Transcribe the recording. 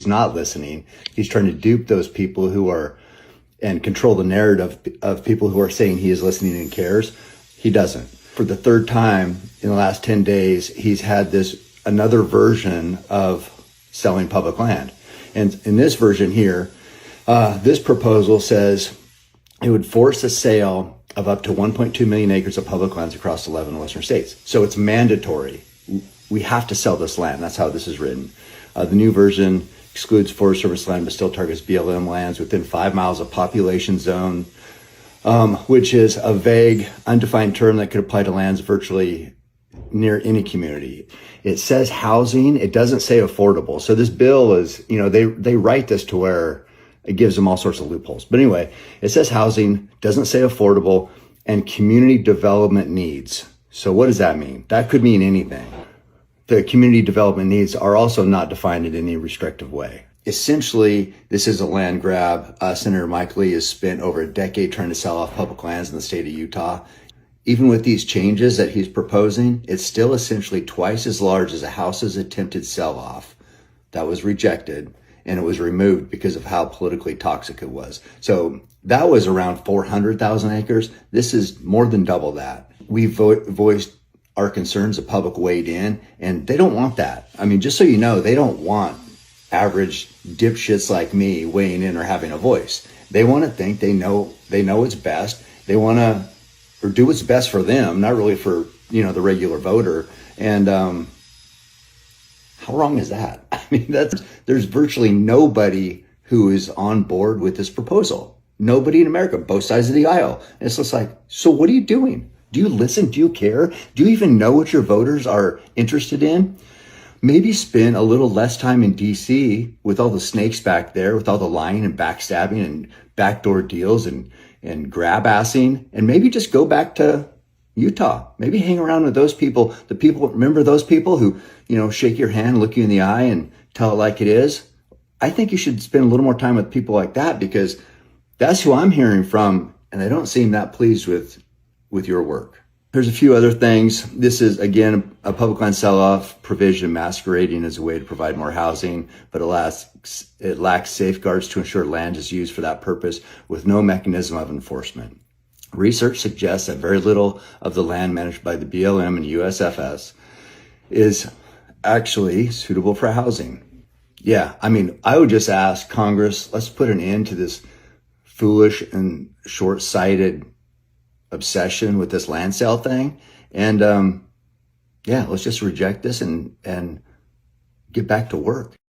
not listening. He's trying to dupe those people who are and control the narrative of people who are saying he is listening and cares. He doesn't. For the third time in the last 10 days, he's had another version of selling public land. And in this version here, this proposal says it would force a sale of up to 1.2 million acres of public lands across 11 western states. So it's mandatory. We have to sell this land. That's how this is written. The new version excludes Forest Service land, but still targets BLM lands within 5 miles of population zone, which is a vague, undefined term that could apply to lands virtually near any community. It says housing. It doesn't say affordable. So this bill is, they write this to where it gives them all sorts of loopholes. But anyway, it says housing, doesn't say affordable, and community development needs. So what does that mean? That could mean anything. The community development needs are also not defined in any restrictive way. Essentially, this is a land grab. Senator Mike Lee has spent over a decade trying to sell off public lands in the state of Utah. Even with these changes that he's proposing, it's still essentially twice as large as a House's attempted sell-off that was rejected, and it was removed because of how politically toxic it was. So that was around 400,000 acres. This is more than double that. We voiced our concerns, the public weighed in, and they don't want that. I mean, just so you know, they don't want average dipshits like me weighing in or having a voice. They want to think they know what's best. They want to or do what's best for them, not really for, the regular voter. And how wrong is that? I mean, there's virtually nobody who is on board with this proposal. Nobody in America, both sides of the aisle. And it's just like, so what are you doing? Do you listen? Do you care? Do you even know what your voters are interested in? Maybe spend a little less time in DC with all the snakes back there, with all the lying and backstabbing and backdoor deals and grab-assing, and maybe just go back to Utah. Maybe hang around with those people. Remember those people who, shake your hand, look you in the eye and tell it like it is? I think you should spend a little more time with people like that, because that's who I'm hearing from, and they don't seem that pleased with your work. There's a few other things. This is, again, a public land sell-off provision masquerading as a way to provide more housing, but it lacks safeguards to ensure land is used for that purpose with no mechanism of enforcement. Research suggests that very little of the land managed by the BLM and USFS is actually suitable for housing. Yeah, I mean, I would just ask Congress, let's put an end to this foolish and short-sighted obsession with this land sale thing. And let's just reject this and get back to work.